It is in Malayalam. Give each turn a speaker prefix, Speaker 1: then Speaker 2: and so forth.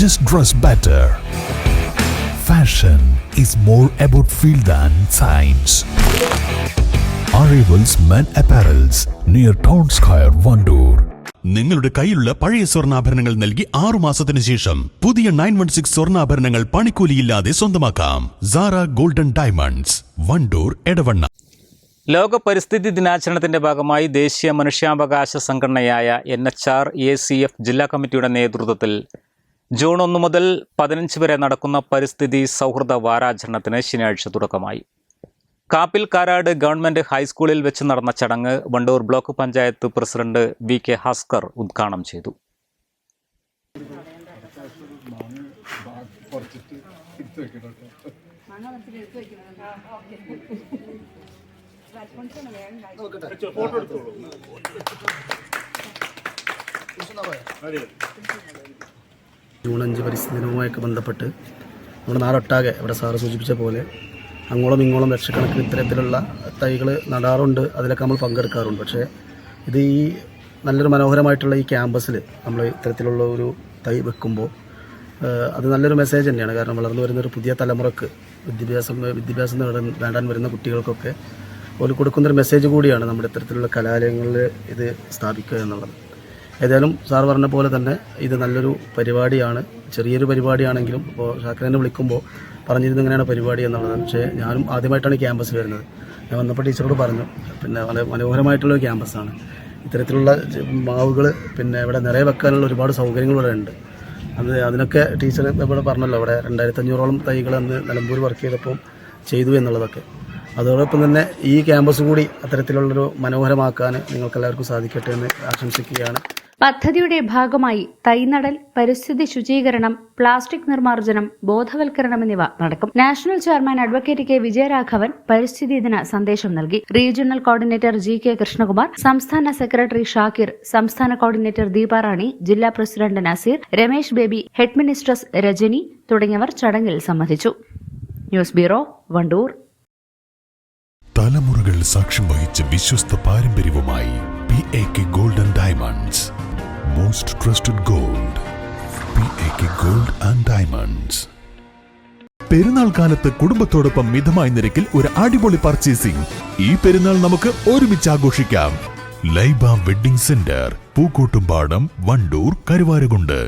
Speaker 1: Just dress better. Fashion is more about feel than science. Arrivals Men Apparels near Town Square, Vandoor.
Speaker 2: നിങ്ങളുടെ കയ്യിലുള്ള പഴയ സ്വർണ്ണാഭരണങ്ങൾ നൽകി 6 മാസത്തിന് ശേഷം പുതിയ 916 സ്വർണ്ണാഭരണങ്ങൾ പണിക്കൂലിയില്ലാതെ സ്വന്തമാക്കാം. Sara golden diamonds, Wandoor, Edavanna.
Speaker 3: ലോക പരിസ്ഥിതി ദിനാചരണത്തിന്റെ ഭാഗമായി ദേശീയ മനുഷ്യാവകാശ സംഘടനയായ NHRACF ജില്ലാ കമ്മിറ്റിയുടെ നേതൃത്വത്തിൽ ജൂൺ 1 മുതൽ 15 വരെ നടക്കുന്ന പരിസ്ഥിതി സൗഹൃദ വാരാചരണത്തിന് ശനിയാഴ്ച തുടക്കമായി. കാപ്പിൽ കാരാട് ഗവൺമെന്റ് ഹൈസ്കൂളിൽ വെച്ച് നടന്ന ചടങ്ങ് Wandoor block panchayat president VK Bhaskar ഉദ്ഘാടനം ചെയ്തു.
Speaker 4: ജൂൺ 5 പരിസ്ഥിതി ദിനവുമായൊക്കെ ബന്ധപ്പെട്ട് നമ്മുടെ നാടൊട്ടാകെ ഇവിടെ സാറ് സൂചിപ്പിച്ച പോലെ അങ്ങോളം ഇങ്ങോളം ലക്ഷക്കണക്കിന് ഇത്തരത്തിലുള്ള തൈകൾ നടാറുണ്ട്, അതിലൊക്കെ നമ്മൾ പങ്കെടുക്കാറുണ്ട്. പക്ഷേ ഇത് ഈ നല്ലൊരു മനോഹരമായിട്ടുള്ള ഈ ക്യാമ്പസിൽ നമ്മൾ ഇത്തരത്തിലുള്ള ഒരു തൈ വെക്കുമ്പോൾ അത് നല്ലൊരു മെസ്സേജ് തന്നെയാണ്. കാരണം വളർന്നു വരുന്നൊരു പുതിയ തലമുറക്ക് വിദ്യാഭ്യാസം നേടാൻ വരുന്ന കുട്ടികൾക്കൊക്കെ ഒരു കൊടുക്കുന്നൊരു മെസ്സേജ് കൂടിയാണ് നമ്മുടെ ഇത്തരത്തിലുള്ള കലാലയങ്ങളിൽ ഇത് സ്ഥാപിക്കുക എന്നുള്ളത്. ഏതായാലും സാർ പറഞ്ഞ പോലെ തന്നെ ഇത് നല്ലൊരു പരിപാടിയാണ്. ചെറിയൊരു പരിപാടിയാണെങ്കിലും ഇപ്പോൾ ഷാക്കിറിനെ വിളിക്കുമ്പോൾ പറഞ്ഞിരുന്നു ഇങ്ങനെയാണ് പരിപാടി എന്നുള്ളത്. പക്ഷേ ഞാനും ആദ്യമായിട്ടാണ് ക്യാമ്പസ് വരുന്നത്. ഞാൻ വന്നപ്പോൾ ടീച്ചറോട് പറഞ്ഞു, പിന്നെ വളരെ മനോഹരമായിട്ടുള്ളൊരു ക്യാമ്പസാണ്. ഇത്തരത്തിലുള്ള മാവുകൾ പിന്നെ ഇവിടെ നിറയെ വെക്കാനുള്ള ഒരുപാട് സൗകര്യങ്ങൾ ഇവിടെ ഉണ്ട്. അതിനൊക്കെ ടീച്ചർ ഇവിടെ പറഞ്ഞല്ലോ, ഇവിടെ 2500ഓളം തൈകൾ അന്ന് നിലമ്പൂർ വർക്ക് ചെയ്തപ്പോൾ ചെയ്തു എന്നുള്ളതൊക്കെ. അതോടൊപ്പം തന്നെ ഈ ക്യാമ്പസ് കൂടി അത്തരത്തിലുള്ളൊരു മനോഹരമാക്കാൻ നിങ്ങൾക്കെല്ലാവർക്കും സാധിക്കട്ടെ എന്ന് ആശംസിക്കുകയാണ്.
Speaker 5: പദ്ധതിയുടെ ഭാഗമായി തൈനടൽ, പരിസ്ഥിതി ശുചീകരണം, പ്ലാസ്റ്റിക് നിർമ്മാർജ്ജനം, ബോധവൽക്കരണം എന്നിവ നടക്കും. National chairman advocate K. Vijayaraghavan പരിസ്ഥിതി ദിന സന്ദേശം നൽകി. റീജിയണൽ കോർഡിനേറ്റർ GK കൃഷ്ണകുമാർ, സംസ്ഥാന സെക്രട്ടറി ഷാക്കിർ, സംസ്ഥാന കോർഡിനേറ്റർ ദീപാറാണി, ജില്ലാ president Nazeer, Ramesh Baby, headmistress Rajani തുടങ്ങിയവർ ചടങ്ങിൽ സംബന്ധിച്ചു. News bureau, Wandoor.
Speaker 1: തലമുറകൾ സാക്ഷ്യം വഹിച്ച വിശ്വസ്ത പാരമ്പര്യവുമായി PAK golden diamonds. Most trusted gold, PAK gold and diamonds. Perunnal കാലത്ത് കുടുംബത്തോടൊപ്പം മിതമായ നിരക്കിൽ ഒരു അടിപൊളി പർച്ചേസിംഗ്. ഈ പെരുന്നാൾ നമുക്ക് ഒരുമിച്ച് ആഘോഷിക്കാം. Laiba wedding centre, Pookkottumpadam, Wandoor, Karuvarakundu.